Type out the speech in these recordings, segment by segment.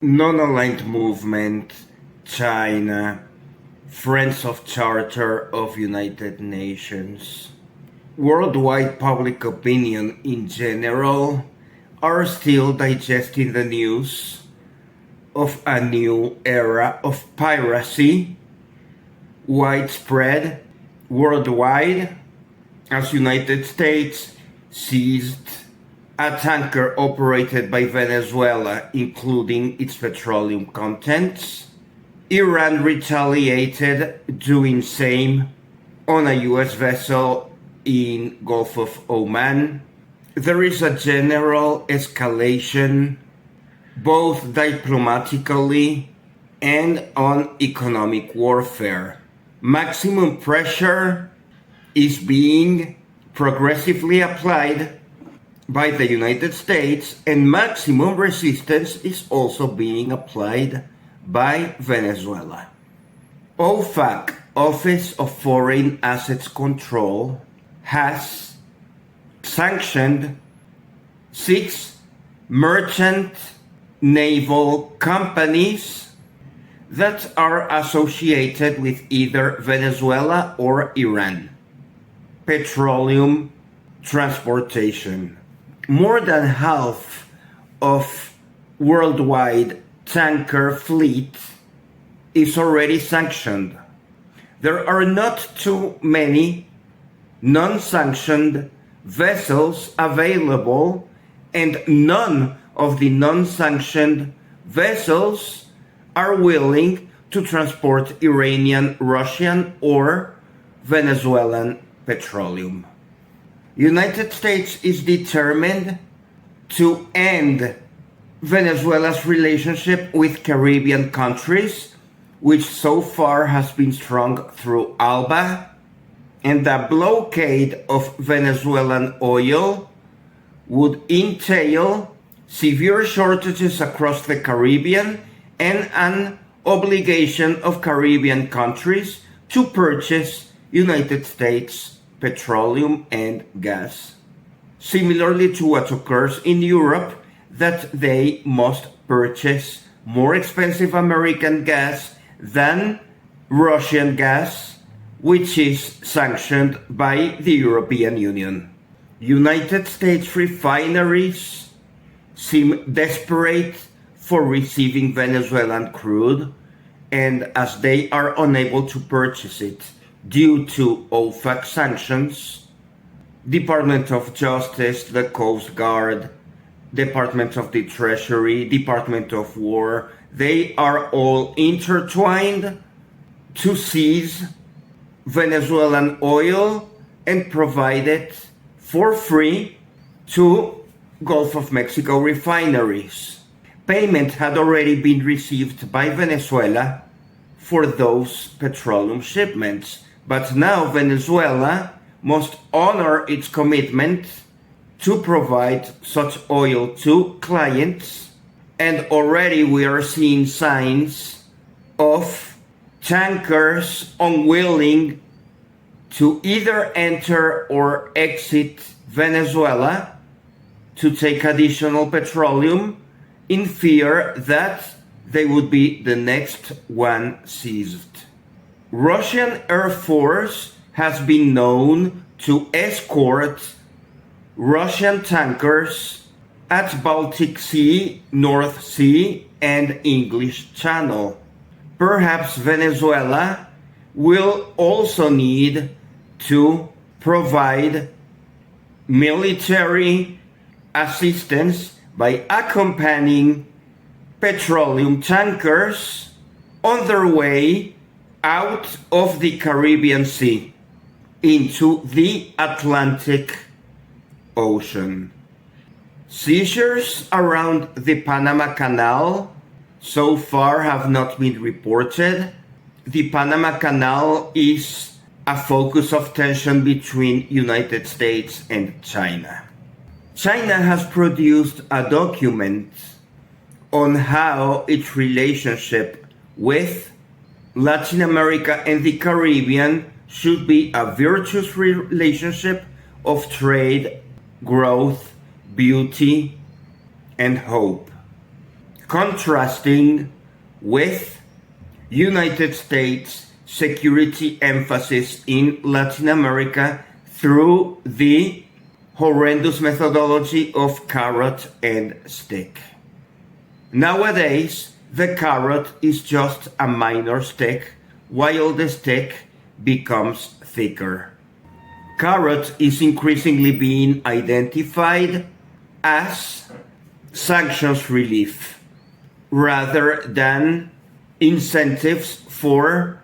Non-aligned movement, China, Friends of Charter of United Nations. Worldwide public opinion in general are still digesting the news of a new era of piracy, widespread worldwide, as United States seized a tanker operated by Venezuela, including its petroleum contents. Iran retaliated, doing same on a US vessel in Gulf of Oman. There is a general escalation, both diplomatically and on economic warfare. Maximum pressure is being progressively applied by the United States, and maximum resistance is also being applied by Venezuela. OFAC, Office of Foreign Assets Control, has sanctioned 6 merchant naval companies that are associated with either Venezuela or Iran. Petroleum transportation. More than half of worldwide tanker fleet is already sanctioned. There are not too many non-sanctioned vessels available, and none of the non-sanctioned vessels are willing to transport Iranian, Russian, or Venezuelan petroleum. United States is determined to end Venezuela's relationship with Caribbean countries, which so far has been strong through ALBA, and the blockade of Venezuelan oil would entail severe shortages across the Caribbean and an obligation of Caribbean countries to purchase United States petroleum and gas. Similarly to what occurs in Europe, that they must purchase more expensive American gas than Russian gas, which is sanctioned by the European Union. United States refineries seem desperate for receiving Venezuelan crude, and as they are unable to purchase it due to OFAC sanctions, Department of Justice, the Coast Guard, Department of the Treasury, Department of War, they are all intertwined to seize Venezuelan oil and provide it for free to Gulf of Mexico refineries. Payment had already been received by Venezuela for those petroleum shipments, but now Venezuela must honor its commitment to provide such oil to clients, and already we are seeing signs of tankers unwilling to either enter or exit Venezuela to take additional petroleum in fear that they would be the next one seized. Russian Air Force has been known to escort Russian tankers at Baltic Sea, North Sea, and English Channel. Perhaps Venezuela will also need to provide military assistance by accompanying petroleum tankers on their way out of the Caribbean Sea into the Atlantic Ocean. Seizures around the Panama Canal so far have not been reported. The Panama Canal is a focus of tension between United States and China. China has produced a document on how its relationship with Latin America and the Caribbean should be a virtuous relationship of trade, growth, beauty, and hope. contrasting with United States security emphasis in Latin America through the horrendous methodology of carrot and stick. Nowadays, the carrot is just a minor stick, while the stick becomes thicker. Carrot is increasingly being identified as sanctions relief rather than incentives for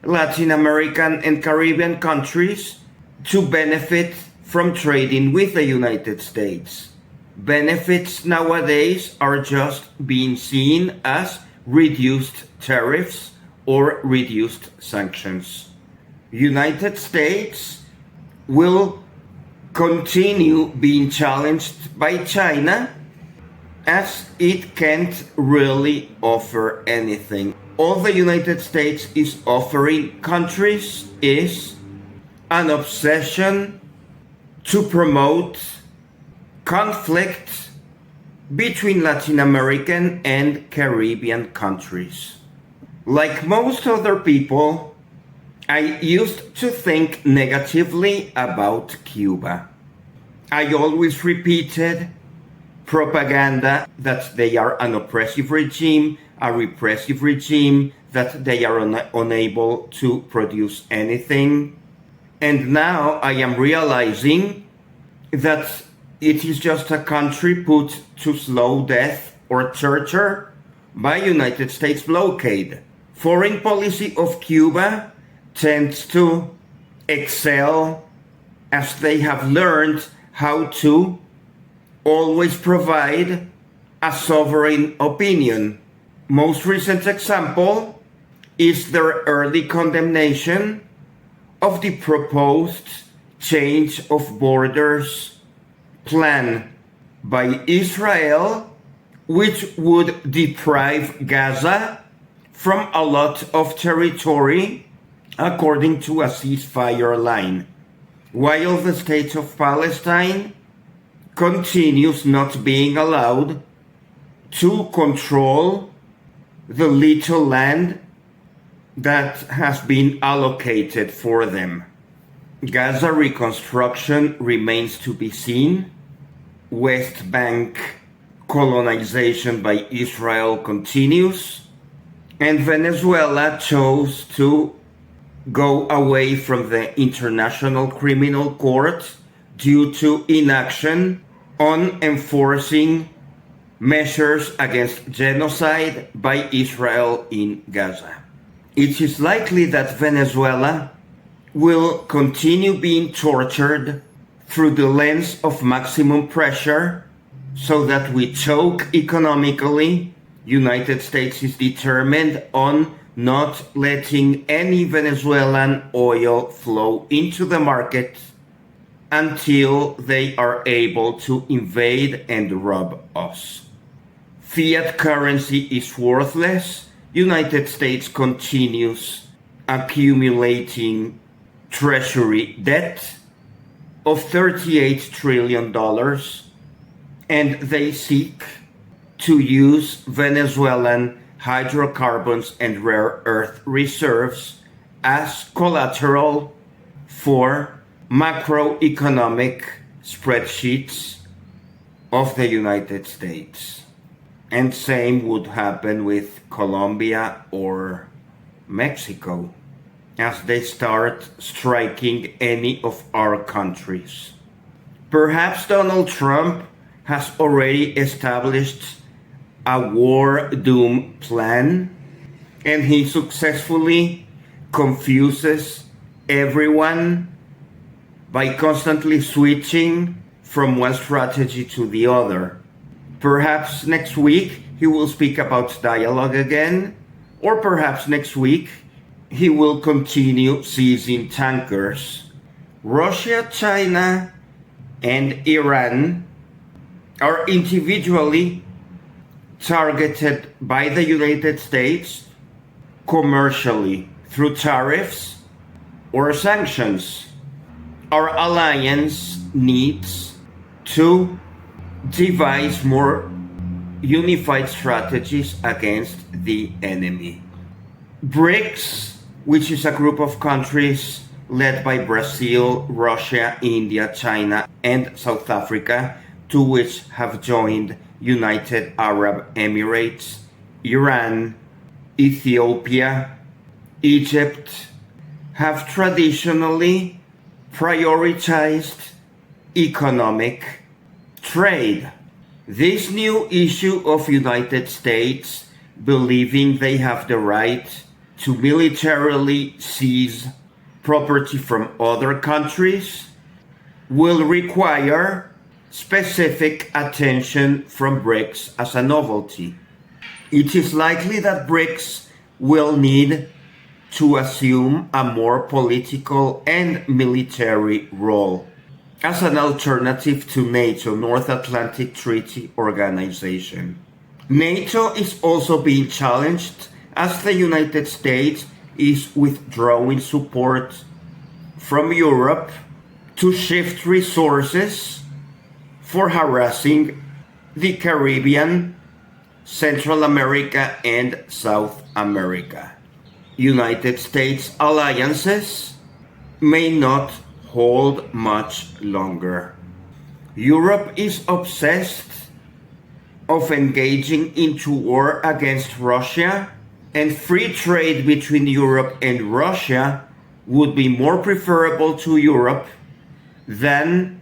Latin American and Caribbean countries to benefit from trading with the United States. Benefits nowadays are just being seen as reduced tariffs or reduced sanctions. United States will continue being challenged by China as it can't really offer anything. All the United States is offering countries is an obsession to promote conflict between Latin American and Caribbean countries. Like most other people, I used to think negatively about Cuba. I always repeated propaganda that they are an oppressive regime, a repressive regime, that they are unable to produce anything. And now I am realizing that it is just a country put to slow death or torture by United States blockade. Foreign policy of Cuba tends to excel as they have learned how to always provide a sovereign opinion. Most recent example is their early condemnation of the proposed change of borders plan by Israel, which would deprive Gaza from a lot of territory according to a ceasefire line, while the state of Palestine continues not being allowed to control the little land that has been allocated for them. Gaza reconstruction remains to be seen. West Bank colonization by Israel continues. And Venezuela chose to go away from the International Criminal Court due to inaction on enforcing measures against genocide by Israel in Gaza. It is likely that Venezuela will continue being tortured through the lens of maximum pressure so that we choke economically. United States is determined on not letting any Venezuelan oil flow into the market until they are able to invade and rob us. Fiat currency is worthless. United States continues accumulating treasury debt of $38 trillion, and they seek to use Venezuelan hydrocarbons and rare earth reserves as collateral for macroeconomic spreadsheets of the United States. And same would happen with Colombia or Mexico as they start striking any of our countries. Perhaps Donald Trump has already established a war doom plan, and he successfully confuses everyone by constantly switching from one strategy to the other. Perhaps next week he will speak about dialogue again, or perhaps next week he will continue seizing tankers. Russia, China, and Iran are individually targeted by the United States commercially through tariffs or sanctions. Our alliance needs to devise more unified strategies against the enemy. BRICS, which is a group of countries led by Brazil, Russia, India, China, and South Africa, to which have joined United Arab Emirates, Iran, Ethiopia, Egypt, have traditionally prioritized economic trade. This new issue of United States believing they have the right to militarily seize property from other countries will require specific attention from BRICS as a novelty. It is likely that BRICS will need to assume a more political and military role as an alternative to NATO, North Atlantic Treaty Organization. NATO is also being challenged as the United States is withdrawing support from Europe to shift resources for harassing the Caribbean, Central America, and South America. United States alliances may not hold much longer. Europe is obsessed of engaging into war against Russia, and free trade between Europe and Russia would be more preferable to Europe than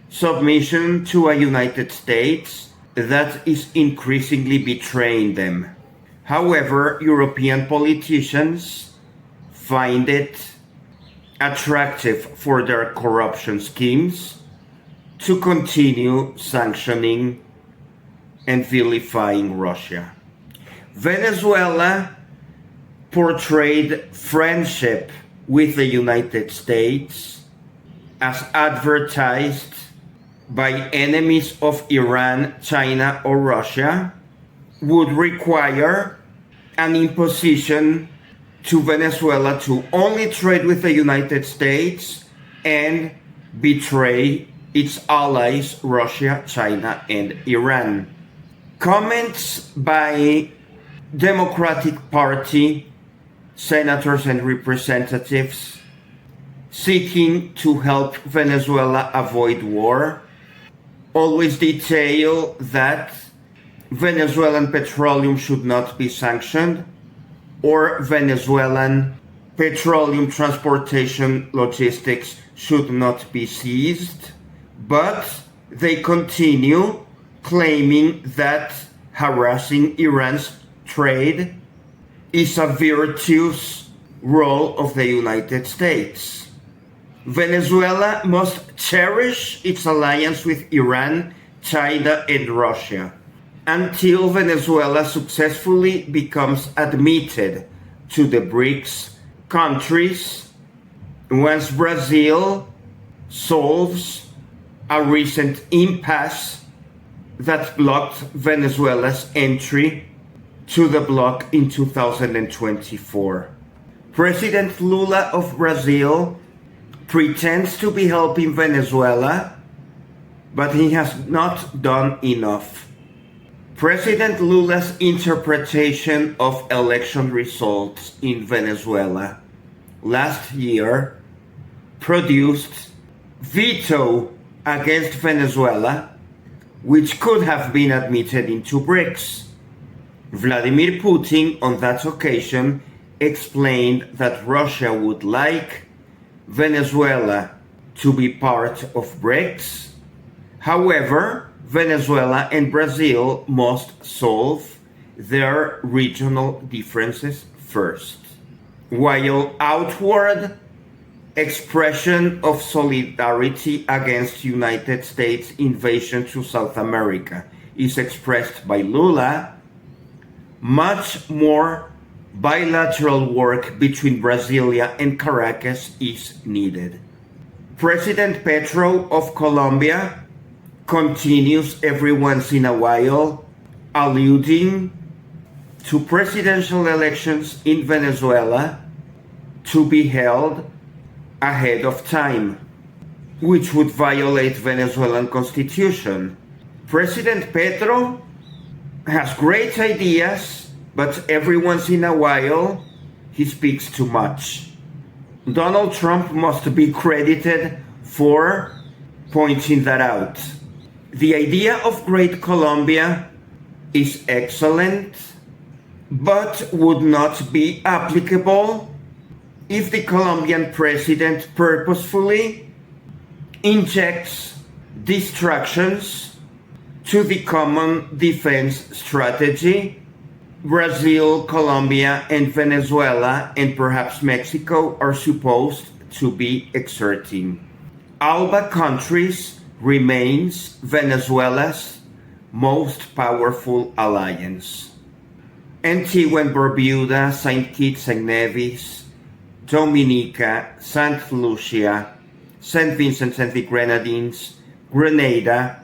submission to a United States that is increasingly betraying them. However, European politicians find it attractive for their corruption schemes to continue sanctioning and vilifying Russia. Venezuela portrayed friendship with the United States as advertised by enemies of Iran, China, or Russia would require an imposition to Venezuela to only trade with the United States and betray its allies, Russia, China, and Iran. Comments by Democratic Party senators and representatives seeking to help Venezuela avoid war always detail that Venezuelan petroleum should not be sanctioned or Venezuelan petroleum transportation logistics should not be seized, but they continue claiming that harassing Iran's trade is a virtuous role of the United States. Venezuela must cherish its alliance with Iran, China, and Russia until Venezuela successfully becomes admitted to the BRICS countries, once Brazil solves a recent impasse that blocked Venezuela's entry to the bloc in 2024. President Lula of Brazil pretends to be helping Venezuela, but he has not done enough. President Lula's interpretation of election results in Venezuela last year produced veto against Venezuela, which could have been admitted into BRICS. Vladimir Putin on that occasion explained that Russia would like Venezuela to be part of BRICS. However, Venezuela and Brazil must solve their regional differences first. While outward expression of solidarity against United States invasion to South America is expressed by Lula, much more bilateral work between Brasilia and Caracas is needed. President Petro of Colombia continues every once in a while alluding to presidential elections in Venezuela to be held ahead of time, which would violate Venezuelan constitution. President Petro has great ideas, but every once in a while he speaks too much. Donald Trump must be credited for pointing that out. The idea of Great Colombia is excellent, but would not be applicable if the Colombian president purposefully injects distractions to the common defense strategy Brazil, Colombia, and Venezuela, and perhaps Mexico are supposed to be exerting. ALBA countries remains Venezuela's most powerful alliance. Antigua and Barbuda, St. Kitts and Nevis, Dominica, St. Lucia, St. Vincent and the Grenadines, Grenada,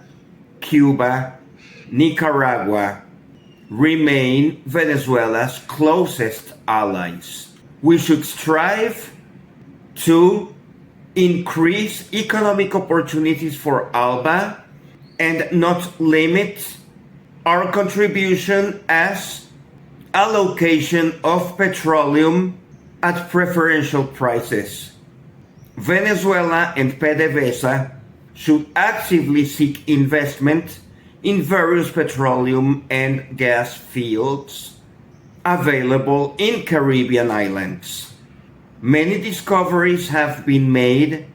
Cuba, Nicaragua remain Venezuela's closest allies. We should strive to increase economic opportunities for ALBA and not limit our contribution as allocation of petroleum at preferential prices. Venezuela and PDVSA should actively seek investment in various petroleum and gas fields available in Caribbean islands. Many discoveries have been made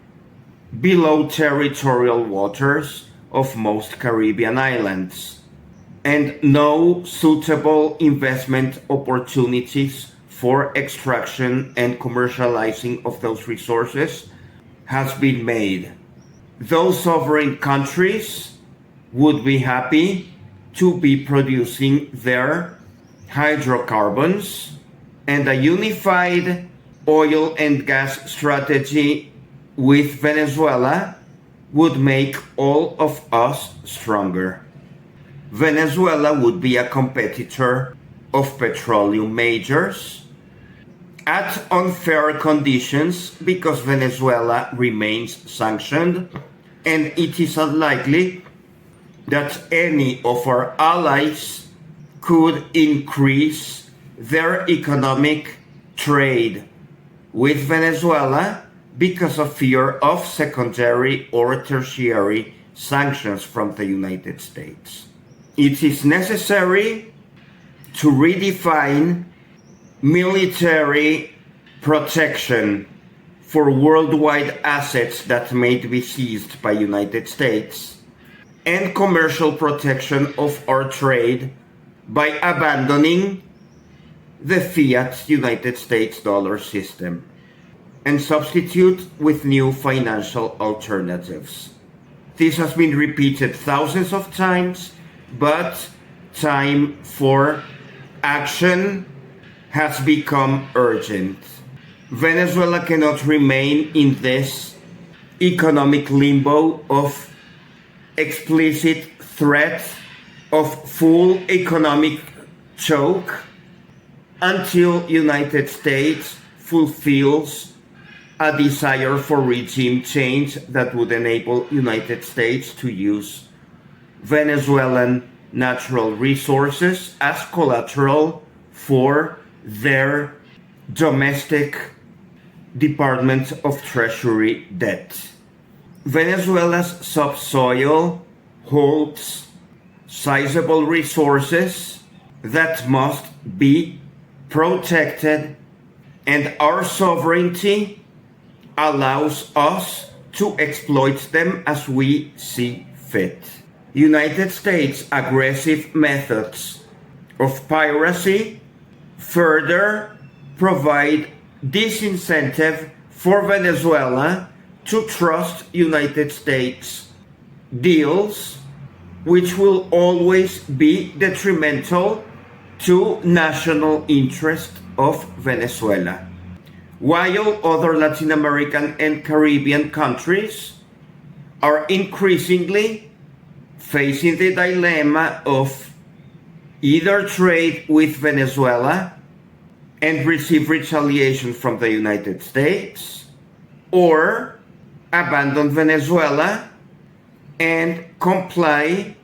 below territorial waters of most Caribbean islands, and no suitable investment opportunities for extraction and commercializing of those resources has been made. Those sovereign countries would be happy to be producing their hydrocarbons, and a unified oil and gas strategy with Venezuela would make all of us stronger. Venezuela would be a competitor of petroleum majors at unfair conditions because Venezuela remains sanctioned, and it is unlikely that any of our allies could increase their economic trade with Venezuela because of fear of secondary or tertiary sanctions from the United States. It is necessary to redefine military protection for worldwide assets that may be seized by United States and commercial protection of our trade by abandoning the fiat United States dollar system and substitute with new financial alternatives. This has been repeated thousands of times, but time for action has become urgent. Venezuela cannot remain in this economic limbo of explicit threat of full economic choke until United States fulfills a desire for regime change that would enable United States to use Venezuelan natural resources as collateral for their domestic Department of Treasury debt. Venezuela's subsoil holds sizable resources that must be protected, and our sovereignty allows us to exploit them as we see fit. United States' aggressive methods of piracy further provide disincentive for Venezuela to trust United States deals, which will always be detrimental to national interest of Venezuela. While other Latin American and Caribbean countries are increasingly facing the dilemma of either trade with Venezuela and receive retaliation from the United States, or abandon Venezuela and comply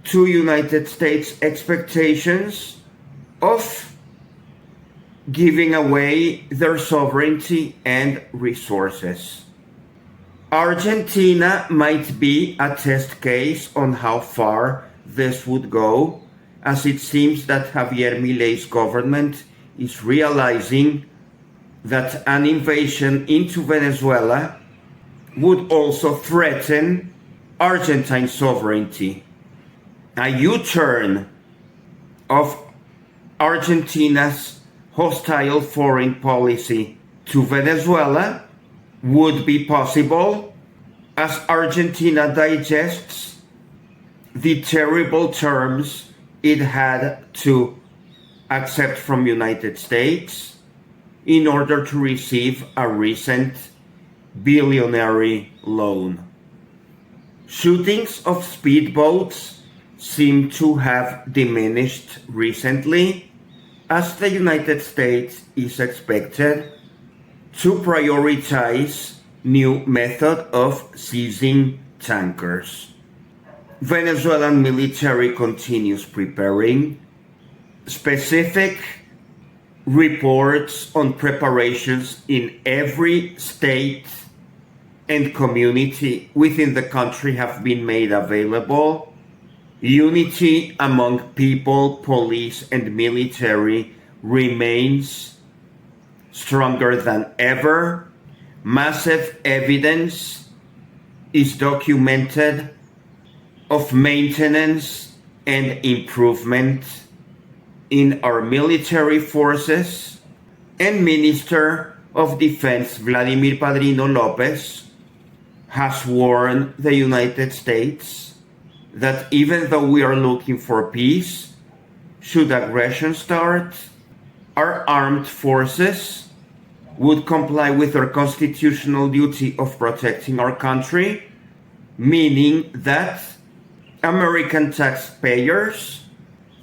to United States expectations of giving away their sovereignty and resources. Argentina might be a test case on how far this would go, as it seems that Javier Milei's government is realizing that an invasion into Venezuela would also threaten Argentine sovereignty. A U-turn of Argentina's hostile foreign policy to Venezuela would be possible as Argentina digests the terrible terms it had to accept from United States in order to receive a recent billionaire loan. Shootings of speedboats seem to have diminished recently as the United States is expected to prioritize new method of seizing tankers. Venezuelan military continues preparing. Specific reports on preparations in every state and community within the country have been made available. Unity among people, police, and military remains stronger than ever. Massive evidence is documented of maintenance and improvement in our military forces, and Minister of Defense Vladimir Padrino Lopez has warned the United States that even though we are looking for peace, should aggression start, our armed forces would comply with their constitutional duty of protecting our country, meaning that American taxpayers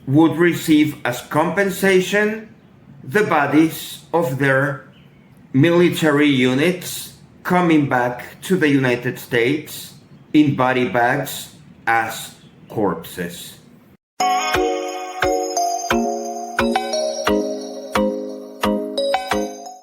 would receive as compensation the bodies of their military units coming back to the United States in body bags as corpses.